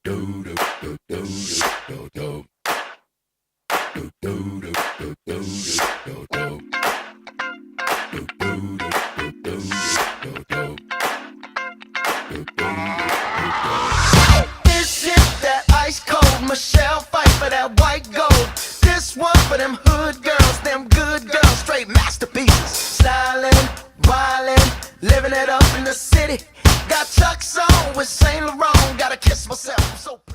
This is that ice cold Michelle fight for that white gold. This one for them hood girls, them good girls, straight masterpieces. Stylin', wildin', living it up in the city. Got Chuck's on with Saint Laurent.